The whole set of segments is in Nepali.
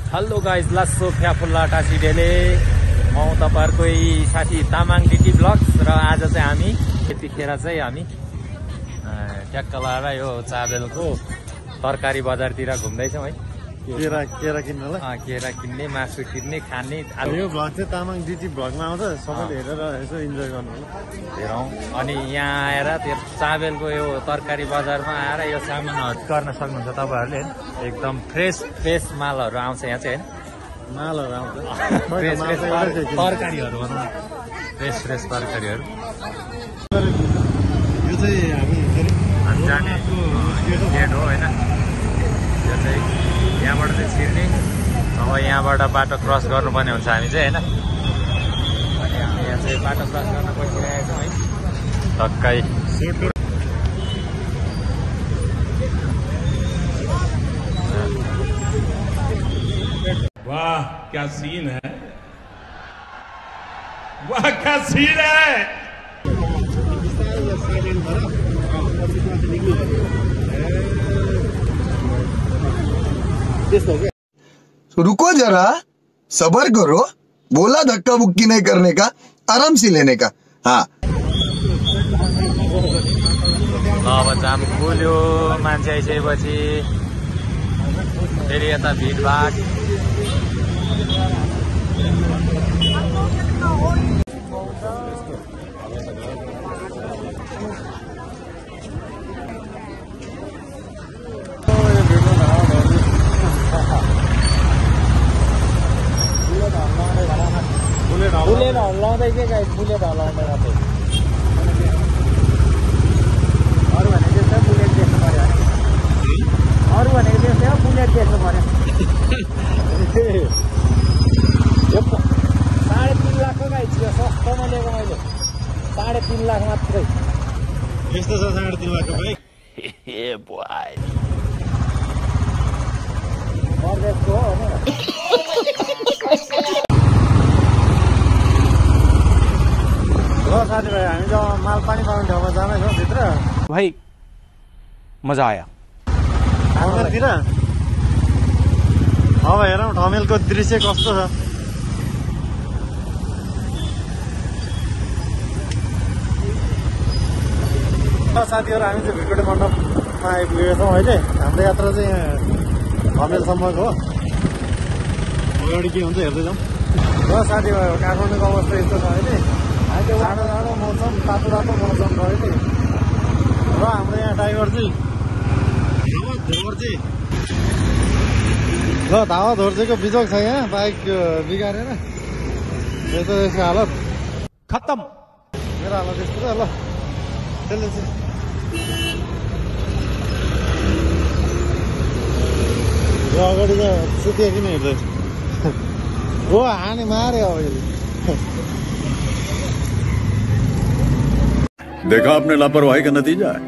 हेलो गाइज लासो फ्याफुल्ला टासीडेले म तपाईहरुकै साथी तामाङ डिटी ब्लग्स र आज चाहिँ हामी यतिखेर चाहिँ हामी ट्याक्क लाएर यो चाबेलको तरकारी बजारतिर घुम्दैछौँ है। केरा किन्नलाई केरा किन्ने, मासु किन्ने, खाने। यो भ्लग चाहिँ तामाङ डिटी ब्लगमा आउँछ, सबैले हेरेर यसो इन्जोय गर्नु हेरौँ। अनि यहाँ आएर त्यो चाबेलको यो तरकारी बजारमा आएर यो सामानहरू गर्न सक्नुहुन्छ तपाईँहरूले। एकदम फ्रेस मालहरू आउँछ यहाँ चाहिँ हैन, मालहरू आउँछ, तरकारीहरू भनौँ, फ्रेस तरकारीहरू। यो चाहिँ हामी जाने गेट हो हैन। यो चाहिँ यहाँबाट चाहिँ छिर्ने, अब यहाँबाट बाटो क्रस गर्नुपर्ने हुन्छ हामी चाहिँ हैन। अनि हामी यहाँ चाहिँ बाटो क्रस गर्न पसिरहेको छौँ है टक्कै। वाह क्या सीन है, वाह क्या सीन है। रुको जरा, सबर करो, बोला धक्का बुक्की नहीं करने का, आराम से लेने का। हाँ अब जाम खुल्यो, मान्छे आइसकेपछि फेरि यता भिडभाड। बुलेट हल्लाउँदै के गाइस, बुलेट हल्लाउँदै मात्रै। अरू भनेको चाहिँ बुलेट देख्नु पर्यो, अरू भनेको चाहिँ बुलेट देख्नु पर्यो। यो 3.5 लाखको गाइस, यो सस्तोमा लिएको मैले 3.5 लाख मात्रै। यस्तो छ 3.5 लाखको बाइक। बर्देशको हो हैन। साथी भाइ, हामी जब माल पानी पाउने ठाउँमा जाँदैछौँ भित्र भाइ, मजा आयो ठमेलतिर। अब हेरौँ ठमेलको दृश्य कस्तो छ। साथीहरू, हामी चाहिँ भिडकोटे मण्डपमा आइपुगेका छौँ अहिले। हाम्रो यात्रा चाहिँ यहाँ ठमेलसम्मको हो। अगाडि के हुन्छ हेर्दै जाउँ। र साथीभाइ, काठमाडौँको अवस्था यस्तो छ अहिले। जाडो मौसम, तातो मौसम छ अहिले। र हाम्रो यहाँ ड्राइभर चाहिँ धावा धोर्जेको बिजोग छ यहाँ, बाइक बिगारेर। यस्तो हालत खत्तम। मेरो हालत यस्तो ल। त्यसले चाहिँ अगाडि त सुत्या किन हेर्दै हो, हाने मारे अब यसले। देखा आपने लापरवाही का नतीजा है।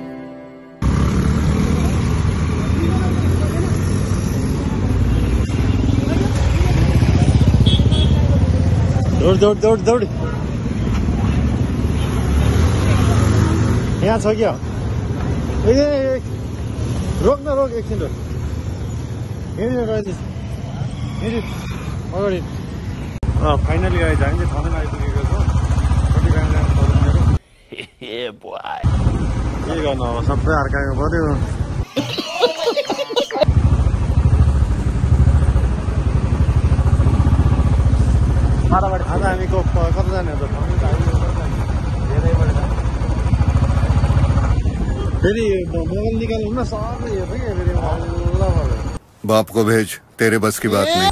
दौड़ यहाँ छ क्या? रोक न, रोक एकछिन रोक। अगाडि फाइनली आइज हामी चाहिँ ठाउँमा आइपुगेको छौँ। के गर्नु अब, सबै अर्काको पर्यो। आज हामीको कता जाने हो त? फेरि मोबाइल निकाल्नु न, सबले हेर्छ कि फेरि ल। बाप को भेज, तेरे बस की बात नहीं।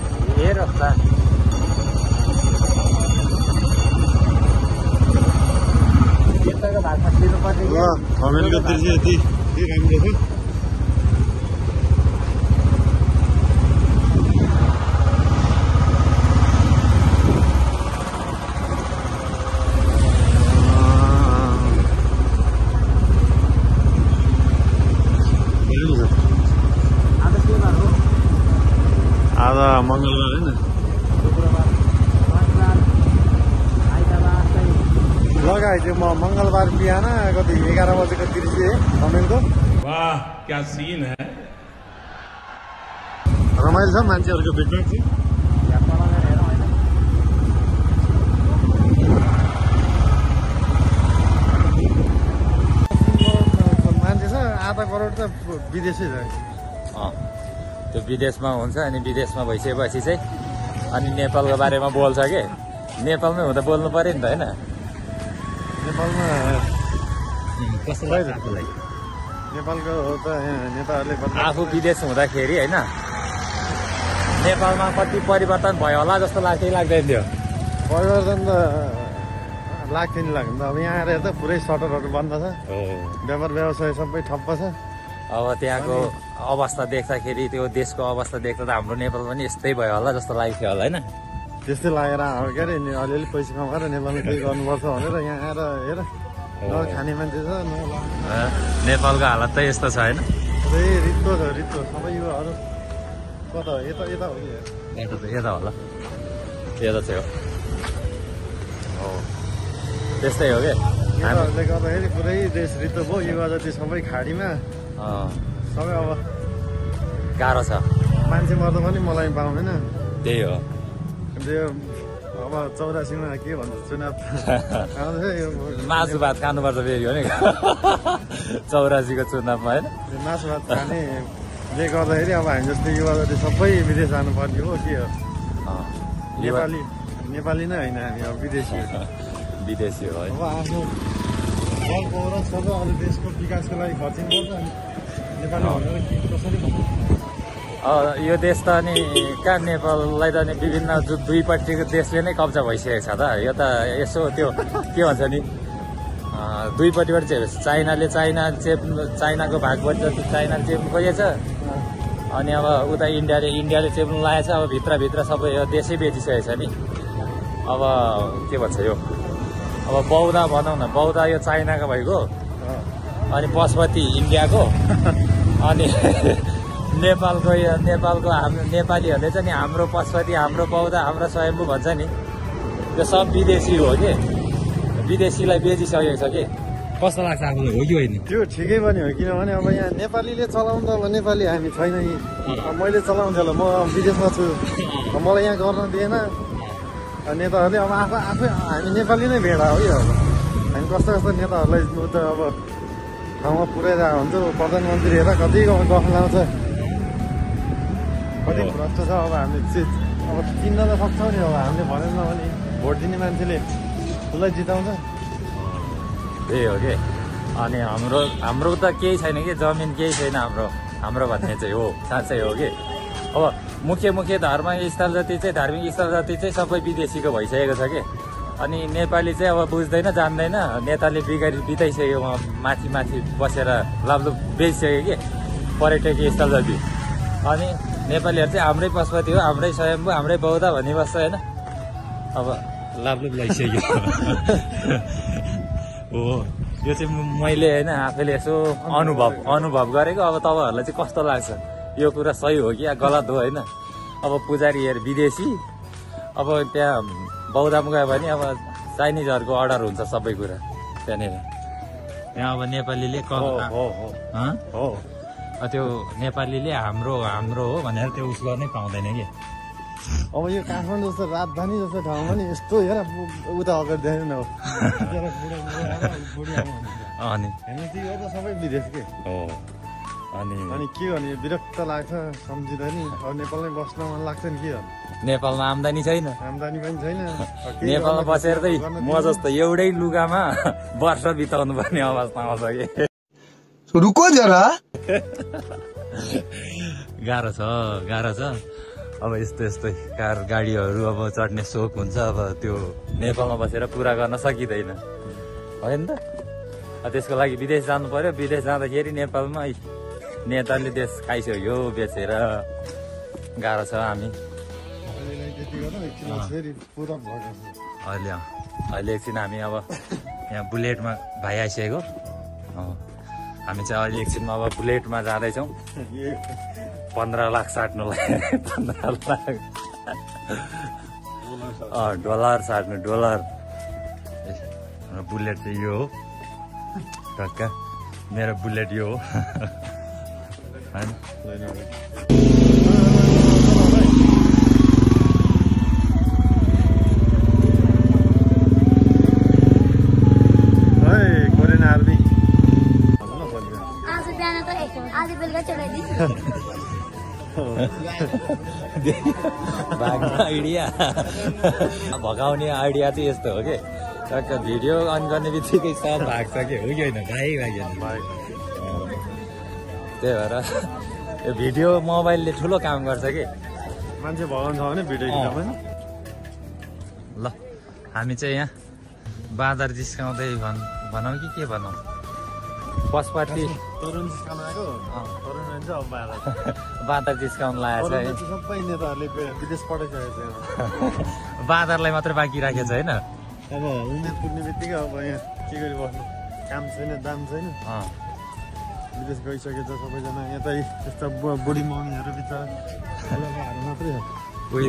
ठमेलको दृश्य यति राम्रो छ। आज मङ्गलबार होइन, लगाइदियो। म मङ्गलबार बिहान कति 11 बजेको दृश्य ठमेलको। वाह क्या सीन है। रमाइलो छ, मान्छेहरूको भिडभाड छ। पासपोर्ट त विदेशै छ। त्यो विदेशमा हुन्छ अनि विदेशमा भइसकेपछि चाहिँ अनि नेपालको बारेमा बोल्छ के नेपालमै हुँदा बोल्नु पर्यो नि त होइन नेपालमा कस्तो लाग्छ आफूलाई नेपालको त नेताहरूले आफू विदेश हुँदाखेरि होइन नेपालमा कति परिवर्तन भयो होला जस्तो लाग्दै लाग्दैन थियो परिवर्तन त लाग्थ्यो नि लाग्दैन अब यहाँ आएर त पुरै सटरहरू बन्द छ व्यापार व्यवसाय सबै ठप्प छ अब त्यहाँको अवस्था देख्दाखेरि त्यो देशको अवस्था देख्दा त हाम्रो नेपाल पनि यस्तै भयो होला जस्तो लाग्थ्यो होला होइन त्यस्तै लागेर के अरे अलिअलि पैसा कमाएर नेपालमा केही गर्नुपर्छ भनेर यहाँ आएर हेर न खाने मान्छे छ न नेपालको हालत त यस्तो छ होइन पुरै रित्तो छ रित्तो सबै युवाहरू कता यता यता हो कि यता होला यता चाहिँ हो त्यस्तै हो क्या नेताहरूले गर्दाखेरि पुरै देश रित्तो भयो युवा जति सबै खाडीमा सबै अब गाह्रो छ मान्छे मर्दा पनि मलाई पाउँदैन त्यही हो त्यो अब 84मा के भन्छ चुनाव मासु भात खानुपर्छ फेरि हो नि 84को चुनावमा होइन मासु भात खानेले गर्दाखेरि अब हामी जस्तै युवा जति सबै विदेश जानुपर्ने हो के हो नेपाली नै होइन हामी अब विदेशी हो है अब आफ्नो गाउँको र सबै अरू देशको विकासको लागि खर्चिनुपर्छ अनि नेपाली भनेर कसरी यो देश त अनि कहाँ नेपाललाई त अनि विभिन्न दुईपट्टिको देशले नै कब्जा भइसकेको छ त यो त यसो त्यो के भन्छ नि दुईपट्टिबाट चाहिँ चाइनाले चाइनाको भागबाट चाइनाले चेप्नु खोजेको छ अनि अब उता इन्डियाले चेप्नु लागेको छ अब भित्रभित्र सबै यो देशै बेचिसकेको छ नि अब के भन्छ यो अब बौद्ध भनौँ न बौद्ध यो चाइनाको भइगयो अनि पशुपति इन्डियाको अनि नेपालको हाम्रो नेपालीहरूले चाहिँ नि हाम्रो पशुपति हाम्रो बौद्ध हाम्रो स्वयम्भू भन्छ नि त्यो सब विदेशी हो कि विदेशीलाई बेचिसकेको छ कि कस्तो लाग्छ आफूलाई हो कि होइन त्यो ठिकै पनि हो किनभने अब यहाँ नेपालीले चलाउँदा अब नेपाली हामी छैन नि मैले चलाउँथेँ होला म विदेशमा छु मलाई यहाँ गर्न दिएन नेताहरूले अब आफै हामी नेपाली नै भेडा हो यो अब हामी कस्तो कस्तो नेताहरूलाई त अब ठाउँमा पुऱ्याइरहेको हुन्छ प्रधानमन्त्री हेर कति गफ लाउँछ कति भ्रष्ट छ अब हामीले अब चिन्न त सक्छौँ नि अब हामीले भनेन भने भोट दिने मान्छेले उसलाई जिताउँछ त्यही हो कि अनि हाम्रो त केही छैन कि जमिन केही छैन हाम्रो भन्ने चाहिँ हो साँच्चै हो कि अब मुख्य धार्मिक स्थल जति चाहिँ सबै विदेशीको भइसकेको छ कि अनि नेपाली चाहिँ अब बुझ्दैन जान्दैन नेताले बिताइसक्यो माथि बसेर लाभलुप बेचिसक्यो कि पर्यटकीय स्थल जति अनि नेपालीहरू चाहिँ हाम्रै पशुपति हो हाम्रै स्वयम्भू हाम्रै बौद्ध भनिबस्छ होइन अब लाभलुप लगाइसक्यो हो यो चाहिँ मैले होइन आफैले यसो अनुभव गरेको अब तपाईँहरूलाई चाहिँ कस्तो लाग्छ यो कुरा सही हो कि या गलत हो होइन अब पुजारीहरू विदेशी अब त्यहाँ बौद्धमा गयो भने अब चाइनिजहरूको अर्डर हुन्छ सबै कुरा त्यहाँनिर त्यहाँ अब नेपालीले त्यो नेपालीले हाम्रो हो भनेर त्यो उस गर्नै पाउँदैन कि अब यो काठमाडौँ जस्तो राजधानी जस्तो ठाउँमा नि यस्तो हेर उता अगाडि देख्दैन हो अनि सबै विदेश के हो अनि के गर्ने विरक्त लाग्छ सम्झिँदैन अब नेपालमै बस्न मन लाग्छ नि के नेपालमा आम्दानी छैन आम्दानी पनि छैन नेपालमा बसेर चाहिँ म जस्तो एउटै लुगामा वर्ष बिताउनु पर्ने अवस्था आउँछ कि रुको जरा गाह्रो छ अब यस्तै कार गाडीहरू अब चढ्ने सोख हुन्छ अब त्यो नेपालमा बसेर पुरा गर्न सकिँदैन होइन त त्यसको लागि विदेश जानु पर्यो विदेश जाँदाखेरि नेपालमा नेताले देश खाइसक्यो बेचेर गाह्रो छ हामी अहिले एकछिन हामी अब यहाँ बुलेटमा भाइ आइसकेको हामी चाहिँ अहिले एकछिनमा अब बुलेटमा जाँदैछौँ 15 लाख साट्नुलाई 15 लाख डलर साट्नु डलर बुलेट चाहिँ यो हो टक्क मेरो बुलेट यो हो कोरियन आर्मी भाग्ने आइडिया भगाउने आइडिया चाहिँ यस्तो हो कि टक्क भिडियो अन गर्ने बित्तिकै सब भाग्छ कि हो कि होइन भाग्यो त्यही भएर यो भिडियो मोबाइलले ठुलो काम गर्छ कि मान्छे भगाउनु छ भने भिडियो खिच्दा पनि ल हामी चाहिँ यहाँ बाँदर जिस्काउँदै भनौँ कि के भनौँ पशुपति तरुण जिस्काउन आएको तरुण भन्छ अब बाह्र बाँदर जिस्काउन लागेको छ है सबै नेताहरूले विदेश पठाइसकेको छ बाँदरलाई मात्रै बाँकी राखेको छ होइन अब उमेर पुग्ने बित्तिकै अब यहाँ के गरी बस्नु काम छैन दाम छैन विदेश गइसकेको छ सबैजना यतै त्यस्ता बुढी मम्मीहरू बिचरा मात्रै उही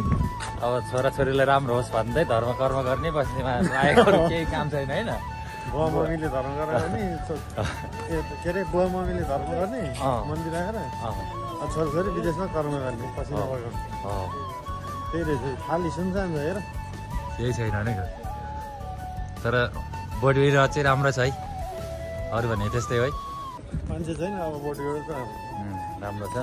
अब छोराछोरीलाई राम्रो होस् भन्दै धर्म कर्म गर्ने बस्नेमा लागेको केही काम छैन होइन बुवा मम्मीले धर्म गरेर नि के अरे बुवा मम्मीले धर्म गर्ने मन्दिर आएर छोराछोरी विदेशमा कर्म गर्ने पछि नभएको त्यही रहेछ खालि सुनसान छ हेर केही छैन नि तर बडी चाहिँ राम्रो छ है अरू भने त्यस्तै है मान्छे छैन अब बोटीहरू त राम्रो छ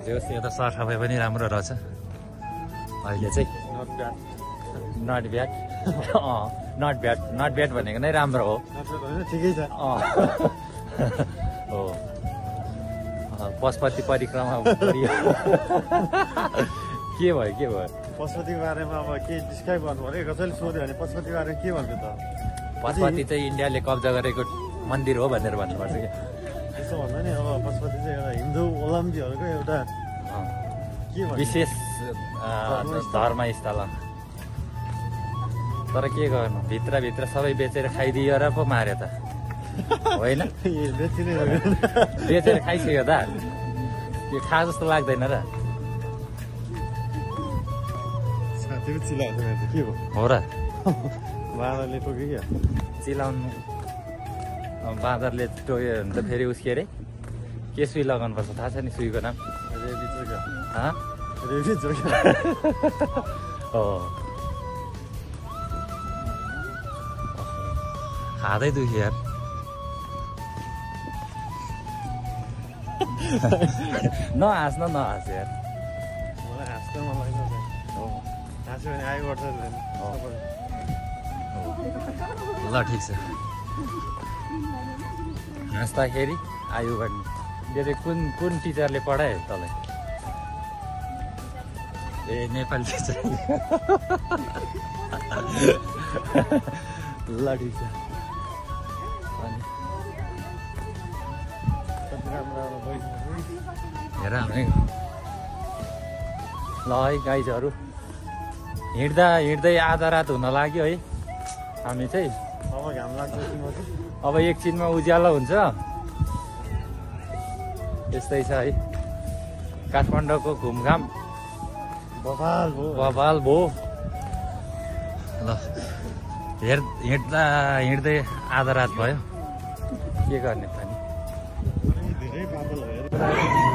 जस यता सरसफाइ पनि राम्रो रहेछ अहिले चाहिँ नट ब्याड नट ब्याड भनेको नै राम्रो हो ठिकै छ हो पशुपति परिक्रमा गरियो के भयो पशुपतिको बारेमा अब के डिस्क्राइब गर्नु पर्यो कसैले सोध्यो भने पशुपतिको बारेमा के भन्छु त पशुपति चाहिँ इन्डियाले कब्जा गरेको मन्दिर हो भनेर भन्नुपर्छ क्या त्यसो भन्दा नि अब पशुपति चाहिँ एउटा हिन्दू अवलम्बीहरूको एउटा के भन्नु विशेष धर्मस्थल तर के गर्नु भित्रभित्र सबै बेचेर खाइदियो र पो मार्यो त होइन बेचेर खाइसक्यो त त्यो खा जस्तो लाग्दैन र हो र बाँदरले टोक्यो क्या चिलाउनु बाँदरले टोक्यो भने त फेरि उस के अरे के सुई लगाउनु पर्छ थाहा छ नि सुईको नाम हो खाँदै दुख्यो यार नहाँस यार मलाई हाँस्न मन लाग्छ हाँस्यो भने आयो गर्छ ल ठिक छ हाँस्दाखेरि आयु गर्ने यो चाहिँ कुन टिचरले पढायो तँलाई ए नेपाली टिचर ल ठिक छ हेर ल है गाइजहरू हिँड्दै आधा रात हुन लाग्यो है हामी चाहिँ अब घाम लाग्छ अब एकछिनमा उज्यालो हुन्छ यस्तै छ है काठमाडौँको घुमघाम बवाल भो ल हिँड्दै आधा रात भयो के गर्ने पनि धेरै बादल भयो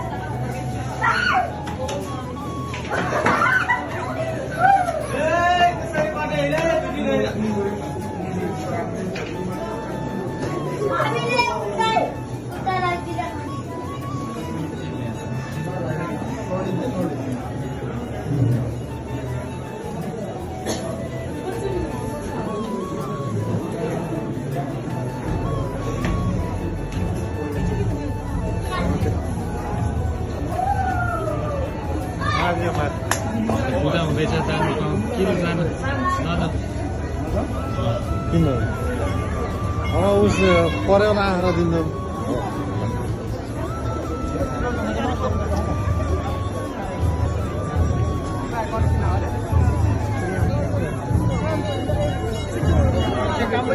पूजा हुँदैछ जानु किन जानु किन उस पऱ्यो आएर दिनु काम